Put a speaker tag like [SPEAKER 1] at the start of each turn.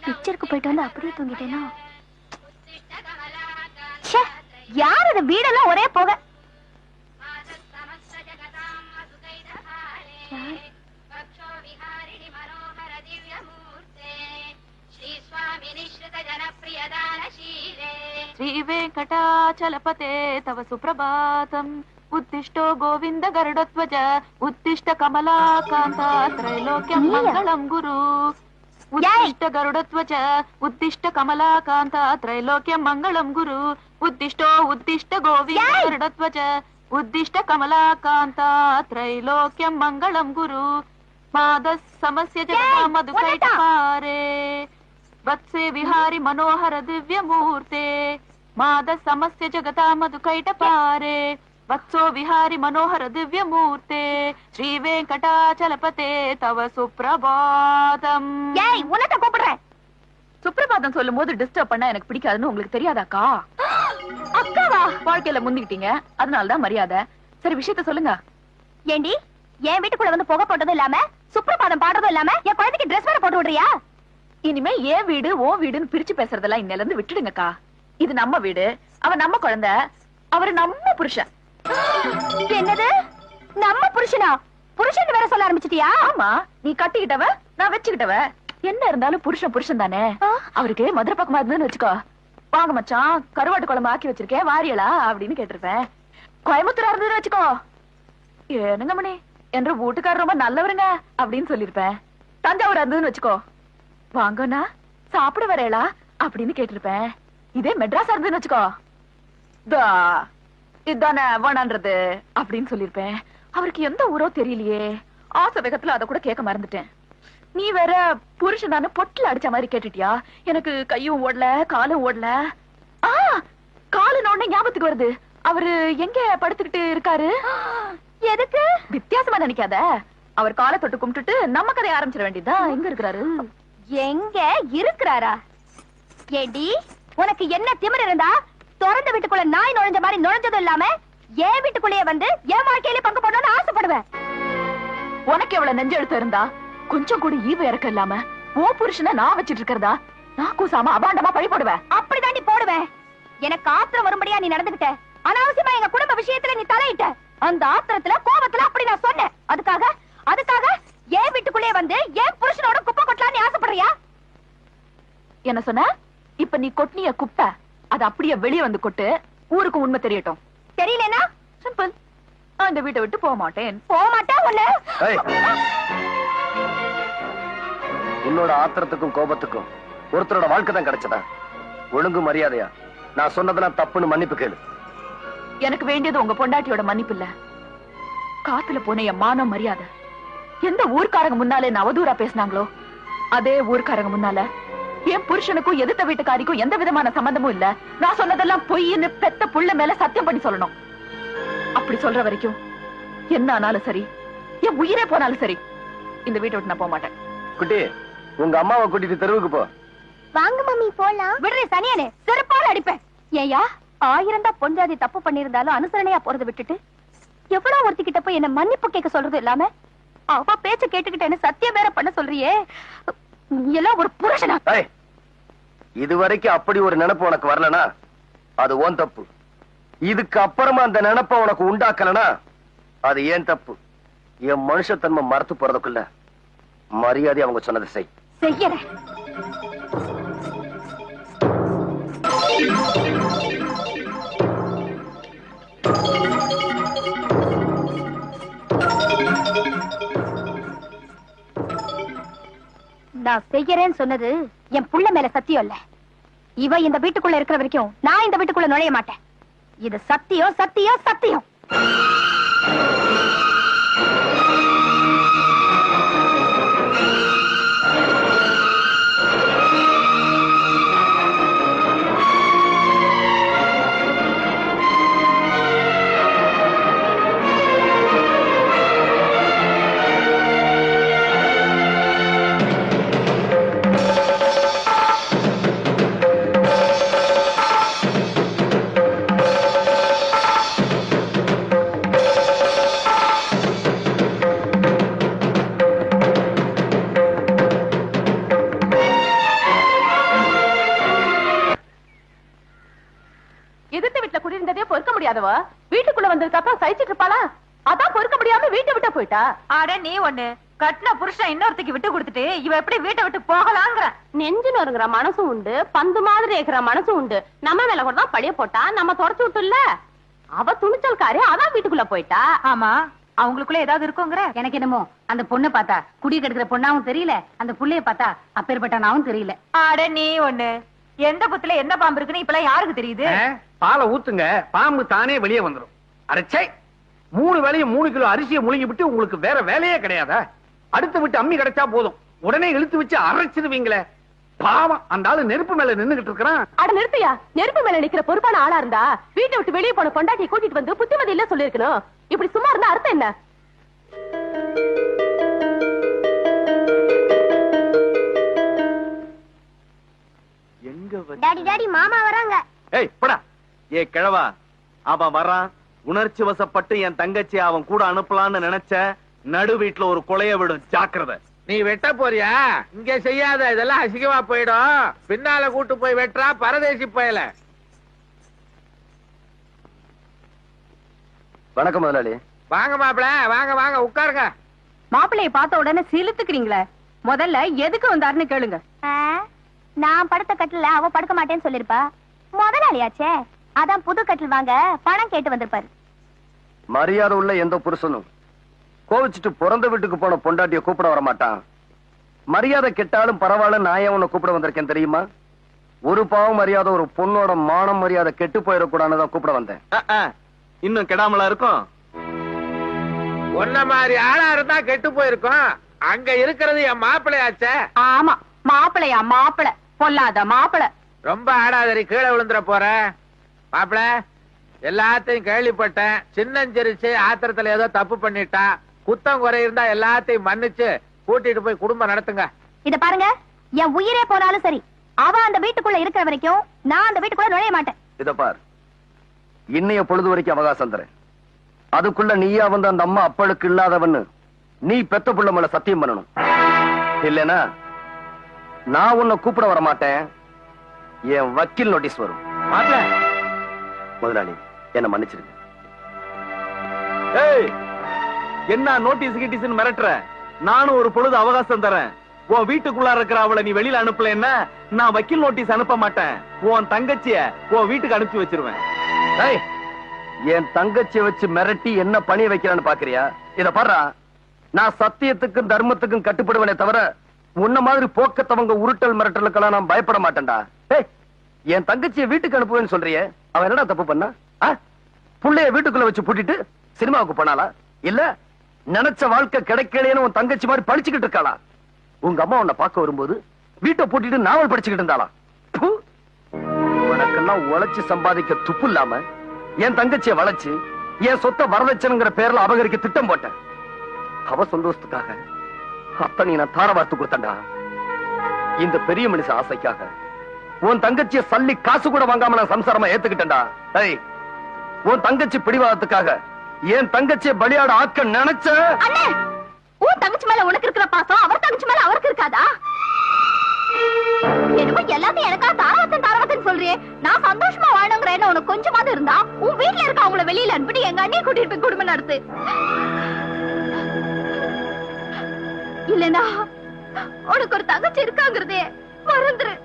[SPEAKER 1] பிக்சருக்கு போயிட்டு வந்து அப்படியே தூங்கிட்டேனா? யார் அது? வீடெல்லாம் ஒரே போக.
[SPEAKER 2] श्री वेंकटाचलपते तव सुप्रभातम् उत्तिष्ठो गोविंद गरुडध्वज उत्तिष्ठ कमलाकान्ता त्रैलोक्यं मंगलं गुरु उत्तिष्ठ गरुडध्वज उत्तिष्ठ कमलाकान्ता त्रैलोक्यं मंगलं गुरु उत्तिष्ठो उत्तिष्ठ गोविंद गरुडध्वज उत्तिष्ठ कमलाकान्ता त्रैलोक्यं मंगलं गुरु मादः समस्य जगता मधुकैटपारे वत्से विहारी मनोहर दिव्य मूर्ते मादः समस्य जगता मधुकैटपारे वत्सो विहारी मनोहर दिव्य मूर्ते श्री वेंकटाचलपते तव सुप्रभातम.
[SPEAKER 1] ஏய் உனட்ட கூப்பிடுறேன்.
[SPEAKER 2] சுப்ரபாதம் சொல்லும்போது டிஸ்டர்ப் பண்ணா எனக்கு பிடிக்காதுன்னு உங்களுக்கு தெரியாதாக்கா?
[SPEAKER 1] அக்காவா?
[SPEAKER 2] வாழ்க்கையில முந்திக்கிட்டீங்க, அதனால தான் மரியாதை. சரி விஷயத்த சொல்லுங்க.
[SPEAKER 1] ஏண்டி என் வீட்டுக்குள்ள வந்து புகை போட்டதும் இல்லாம சுப்ரபாதம் பாடுறதும் இல்லாம என் குழந்தைக்கு ட்ரெஸ் வேற போட்டு விடுறியா?
[SPEAKER 2] இனிமே ஏன் வீடு ஓ வீடுன்னு பிரிச்சு பேசுறதெல்லாம் இன்னையில இருந்து விட்டுடுங்கக்கா. இது நம்ம வீடு, அவ நம்ம குழந்தை, அவரு நம்ம புருஷன்.
[SPEAKER 1] என்னது நம்ம புருஷனா? புருஷன் வேற சொல்ல ஆரம்பிச்சிட்டியா?
[SPEAKER 2] ஆமா, நீ கட்டிக்கிட்டவ நான் வச்சுக்கிட்டவ. என்ன இருந்தாலும் புருஷன் புருஷன் தானே. அவருக்கு மதுரை பக்கமா இருந்ததுன்னு வச்சுக்கோ, வாங்க மச்சான் கருவாட்டு குழம்பு ஆக்கி வச்சிருக்கேன் வாரியலா அப்படின்னு கேட்டிருப்பேன். கோயம்புத்தூரா இருந்ததுன்னு வச்சுக்கோ, என்னங்க மணி என்ற வீட்டுக்காரர் ரொம்ப நல்லவருங்க அப்படின்னு சொல்லிருப்பேன். தஞ்சாவூர் இருந்ததுன்னு வச்சுக்கோ, வாங்கண்ணா சாப்பிட வரேளா அப்படின்னு கேட்டிருப்பேன். இதே மெட்ராஸ் இருந்ததுன்னு வச்சுக்கோ, இதானே வேணான்றது அப்படின்னு சொல்லிருப்பேன். அவருக்கு எந்த ஊரோ தெரியலையே, ஆசை வேகத்துல அத கூட கேட்க மறந்துட்டேன். நீ வேற புருஷனானு பொட்டுல அடிச்ச மாதிரி கேட்டுட்டியா? எனக்கு கையும் ஓடல காலும் ஓடல. காலு நோண்ட ஞாபகத்துக்கு வருது. அவரு எங்க படுத்துக்கிட்டு இருக்காரு?
[SPEAKER 1] எதுக்கு?
[SPEAKER 2] வித்தியாசமா நினைக்காத. அவர் காலை தொட்டு கும்பிட்டுட்டு நம்ம கதையை ஆரம்பிச்சிட வேண்டியதுதான். எங்க இருக்கிறாரு?
[SPEAKER 1] எங்க இருக்கிறாரா? ஏடி உனக்கு என்ன திமிரு இருந்தா திறந்த வீட்டுக்குள்ள நாய் நுழைஞ்ச மாதிரி நுழைஞ்சதும் இல்லாம என் வீட்டுக்குள்ளேயே வந்து என் வாழ்க்கையில பங்கு போடணும்னு ஆசைப்படுவேன்.
[SPEAKER 2] உனக்கு எவ்வளவு நெஞ்செழுத்து இருந்தா கொஞ்சம் கூட ஈவ இறக்க இல்லாம ஓ புருஷனை நான் வச்சிட்டு இருக்கிறதா நான் கூசாம அபாண்டமா பழி போடுவேன்.
[SPEAKER 1] அப்படிதான் நீ போடுவேன். எனக்கு ஆத்திரம் வரும்படியா நீ நடந்துகிட்ட. அனாவசியமா எங்க குடும்ப விஷயத்துல நீ தலையிட்ட. அந்த ஆத்திரத்துல கோபத்துல அப்படி நான் சொன்னேன். அதுக்காக என் வீட்டுக்குள்ளேயே வந்து என் புருஷனோட குப்பை கொட்டலான்னு நீ ஆசைப்படுறியா?
[SPEAKER 2] என்ன சொன்ன? இப்ப நீ கொட்டினிய குப்பை அது அப்படியே வெளியே வந்து கொட்டு, ஊருக்கு உண்மை தெரியட்டும்.
[SPEAKER 1] தெரியலனா
[SPEAKER 2] சிம்பிள், நான் இந்த வீட்டை விட்டு போக மாட்டேன்.
[SPEAKER 1] போக மாட்டேன்.
[SPEAKER 3] உன்னோட ஆத்திரத்துக்கும் கோபத்துக்கும் ஒருத்தரோட வாழ்க்கை தான் கிடைச்சதா? ஒழுங்கு மரியாதையா நான் சொன்னதெல்லாம் தப்புன்னு மன்னிப்பு கேளு.
[SPEAKER 2] எனக்கு வேண்டியது உங்க பொண்டாட்டியோட மன்னிப்பு இல்ல, காத்துல போன என் மானம் மரியாதை. எந்த ஊர்க்காரங்க முன்னாலே நான் அவதூறா பேசினாங்களோ அதே ஊர்க்காரங்க முன்னால என் புருஷனுக்கும் எதிர்த்த வீட்டுக்காரிக்கும் எந்த விதமான சம்பந்தமும் இல்ல, நான் சொன்னதெல்லாம் பொய்ன்னு பெத்த புள்ள மேல சத்தியம் பண்ணி சொல்லணும். அப்படி சொல்ற வரைக்கும் என்ன ஆனாலும் சரி, என் உயிரே போனாலும் சரி, இந்த வீட்டை விட்டு நான் போக மாட்டேன்.
[SPEAKER 3] குட்டி, உங்க அம்மாவை கூட்டிட்டு தெருவுக்கு போ.
[SPEAKER 1] வாங்க மம்மி போலாம். விடுறே சனியனே, செருப்பால அடிப்பேன். ஏயா 1000 தான் பொஞ்சாதி தப்பு பண்ணிருந்தாலும் அனுசரணையா போறதை விட்டுட்டு எவ்வளவு ஒருத்திக்கிட்ட போய் என்ன மன்னிப்பு கேட்க சொல்றது இல்லாம அவ பேச்ச கேட்டுக்கிட்டேன்னு சத்தியம் வேற பண்ண சொல்றியே, நீ எல்லாம் ஒரு புருஷனா?
[SPEAKER 3] இதுவரைக்கும் அப்படி ஒரு நினைப்பு உனக்கு வரலனா அது உன் தப்பு. இதுக்கு அப்புறமா அந்த நினைப்ப உனக்கு உண்டாக்கலனா அது ஏன் தப்பு. என் மனுஷத்தன்மை மறத்து போறதுக்குள்ள மரியாதை அவங்க சொன்னதை
[SPEAKER 1] செய்யறேன். நான் செய்யறேன்னு சொன்னது என் புள்ள மேல சத்தியம் இல்ல. இவ இந்த வீட்டுக்குள்ள இருக்கிற வரைக்கும் நான் இந்த வீட்டுக்குள்ள நுழைய மாட்டேன். இது சத்தியம் சத்தியம் சத்தியம்.
[SPEAKER 2] வீட்டுக்குள்ள வந்ததுக்கு சகிச்சிட்டு இருப்பாளா? அதான் பொறுக்க முடியாம வீட்டை விட்டு போயிட்டா.
[SPEAKER 1] ஆட நீ ஒண்ணு கட்டின புருஷன் இன்னொருத்தைக்கு விட்டு கொடுத்துட்டு இவ எப்படி வீட்டை விட்டு போகலாங்கிற?
[SPEAKER 2] நெஞ்சு நொறுங்குற மனசும் உண்டு, பந்து மாதிரி இருக்கிற மனசும் உண்டு. நம்ம மேல கூட தான் பழிய போட்டா, நம்ம தொடச்சு விட்டுல. அவ துணிச்சல்காரி, அதான் வீட்டுக்குள்ள போயிட்டா.
[SPEAKER 1] ஆமா, அவங்களுக்குள்ள ஏதாவது இருக்குங்கிற? எனக்கு என்னமோ அந்த பொண்ணை பார்த்தா குடி கெடுக்கிற பொண்ணாவும் தெரியல, அந்த புள்ளைய பார்த்தா அப்பேற்பட்டனாவும் தெரியல.
[SPEAKER 2] ஆட நீ ஒண்ணு, எந்த புத்துல என்ன பாம்பு இருக்குன்னு இப்பெல்லாம் யாருக்கு தெரியுது?
[SPEAKER 4] பாலை ஊத்துங்க, பாம்பு தானே வெளியே வந்துடும். அரைச்சை 3 வேளையும் 3 கிலோ அரிசியை முழுங்கி விட்டு உங்களுக்கு வேற வேலையே கிடையாதா? அடுத்து விட்டு அம்மி கிடைச்சா போதும், உடனே இழுத்து வச்சு அரைச்சிருவீங்களே. பாவம், அந்த ஆளு நெருப்பு மேல நின்னுகிட்டு இருக்கிறான்.
[SPEAKER 2] அட நிறுத்தியா, நெருப்பு மேல நிக்கிற பொறுப்பான ஆளா இருந்தா வீட்டை விட்டு வெளியே போன பொண்டாட்டியை கூட்டிட்டு வந்து புத்திமதி இல்ல சொல்லிருக்கணும். இப்படி சும்மா இருந்தா அர்த்தம் என்ன?
[SPEAKER 1] டாடி டாடி மாமா வராங்க.
[SPEAKER 3] ஏய் போடா. ஏ கிழவா, அவன் வரான். உணர்ச்சி வசப்பட்டு என் தங்கச்சி அவன் கூட அனுப்பலான்னு நினைச்ச, நடு வீட்டுல ஒரு கொலைய விடும், ஜாக்கிரதை.
[SPEAKER 4] நீ வெட்ட போறியா? இங்க செய்யாத, இதெல்லாம் அசிங்கமா போயிடும். பின்னால கூட்டு போய் வெட்டுறா பரதேசி பயல.
[SPEAKER 3] வணக்கம் முதலாளி.
[SPEAKER 4] வாங்க மாப்பிள, வாங்க வாங்க உட்காருங்க.
[SPEAKER 1] மாப்பிள்ளைய பார்த்த உடனே சிலுத்துக்கிறீங்களே, முதல்ல எதுக்கு வந்தாருன்னு கேளுங்க. நான் படுத்த கட்டில அவ படுக்க மாட்டேன்னு சொல்லிருப்பா. முதலாளியாச்சே, அதான் புது கட்டில் வாங்க பணம் கேட்டு வந்திருப்பாரு.
[SPEAKER 3] மரியாதை உள்ள எந்த புருஷனும் கோவிச்சுட்டு பிறந்த வீட்டுக்கு போன பொண்டாட்டிய கூப்பிட வர மாட்டான். மரியாதை கெட்டாலும் பரவாயில்ல, நான் ஏன் உன்னை கூப்பிட வந்திருக்கேன் தெரியுமா? ஒரு பாவம் மரியாதை ஒரு பொண்ணோட மானம் மரியாதை கெட்டு போயிடக்கூடாதுதான் கூப்பிட வந்தேன். இன்னும் கெடாமலா இருக்கும்.
[SPEAKER 4] உன்ன மாதிரி ஆளா இருந்தா கெட்டு போயிருக்கும். அங்க இருக்கிறது என் மாப்பிள்ளையாச்சே.
[SPEAKER 1] ஆமா, மாப்பிள்ளையா மாப்பிள்ள, பொல்லாத மாப்பிள்ள.
[SPEAKER 4] ரொம்ப ஆடாதரி, கீழே விழுந்துற போற. மாப்பிள, எல்லாத்தையும் கேள்விப்பட்டேன். சின்னஞ்சிரிச்சு ஆத்திரத்துல ஏதோ தப்பு பண்ணிட்டா. குத்தம் குறை இருந்தா எல்லாத்தையும் மன்னிச்சு கூட்டிட்டு போய் குடும்பம் நடத்துங்க.
[SPEAKER 1] இத பாருங்க, என் உயிரே போனாலும் சரி, அவ அந்த வீட்டுக்குள்ள இருக்கிற வரைக்கும் நான் அந்த வீட்டுக்குள்ள நுழைய மாட்டேன்.
[SPEAKER 3] இத பார், இன்னைய பொழுது வரைக்கும் அவகாசம் தரேன். அதுக்குள்ள நீயா வந்து அந்த அம்மா அப்பளுக்கு இல்லாதவன்னு நீ பெத்த புள்ள மேல சத்தியம் பண்ணணும். இல்லனா நான் உன்னை கூப்பிட வர மாட்டேன். என் வக்கீல் நோட்டீஸ் வரும். முதலாளி, என்ன மன்னிச்சிருங்க. ஏய், என்ன நோட்டீஸ் கிட்டீஸ்னு மிரட்டுற? நானும் ஒரு பொழுது அவகாசம் தரேன். உன் வீட்டுக்குள்ள இருக்கிற அவளை நீ வெளியில அனுப்பலன்னா நான் வக்கீல் நோட்டீஸ் அனுப்ப மாட்டேன். உன் தங்கச்சிய உன் வீட்டுக்கு அனுப்பி வச்சிருவேன். ஏய், என் தங்கச்சிய வச்சு மிரட்டி என்ன பணிய வைக்கிறான்னு பாக்குறியா? இத பாரு, நான் சத்தியத்துக்கும் தர்மத்துக்கும் கட்டுப்படுவேனே தவிர உன்ன மாதிரி போக்கத்தவங்க உருட்டல் மிரட்டலுக்கெல்லாம் நான் பயப்பட மாட்டேன்டா. ஏய், என் தங்கச்சியை வீட்டுக்கு அனுப்புவேன்னு சொல்றியே, அவன் என்னடா தப்பு பண்ணா? புள்ளைய வீட்டுக்குள்ள வச்சு பூட்டிட்டு சினிமாவுக்கு போனாலா? இல்ல நினைச்ச வாழ்க்கை கிடைக்கலையேன்னு உன் தங்கச்சி மாதிரி படிச்சுக்கிட்டு இருக்காளா? உங்க அம்மா உன்னை பார்க்க வரும்போது வீட்டை பூட்டிட்டு நாவல் படிச்சுக்கிட்டு இருந்தாளா? உனக்கெல்லாம் உழைச்சு சம்பாதிக்க துப்பு இல்லாம என் தங்கச்சியை வளைச்சு என் சொத்தை வரதட்சணைங்கிற பேர்ல அபகரிக்க திட்டம் போட்டேன். அவ சந்தோஷத்துக்காக அத்தனை நான் தார வார்த்து கொடுத்தேன்டா. இந்த பெரிய மனுஷ ஆசைக்காக உன் தங்கச்சிய சல்லி காசு கூட வாங்காம நான் சம்சாரமா ஏத்துக்கிட்டேன்டா. ஏய், உன் தங்கச்சி பிடிவாதத்துக்காக என் தங்கச்சியை பலியாட ஆக்க நினைச்ச.
[SPEAKER 1] அண்ணே, உன் தங்கச்சி மேல உனக்கு இருக்கிற பாசம் அவர் தங்கச்சி மேல அவருக்கு இருக்காதா? என்னமோ எல்லாத்தையும் எனக்கா தாரவத்தன் சொல்றியே. நான் சந்தோஷமா வாழணுங்கிற என்ன உனக்கு கொஞ்சமாவது இருந்தா உன் வீட்டுல இருக்க அவங்கள வெளியில அனுப்பிட்டு எங்க அண்ணியை கூட்டிட்டு போய் குடும்பம் நடத்து. இல்லனா உனக்கு ஒரு தங்கச்சி இருக்காங்கிறதே மறந்துரு.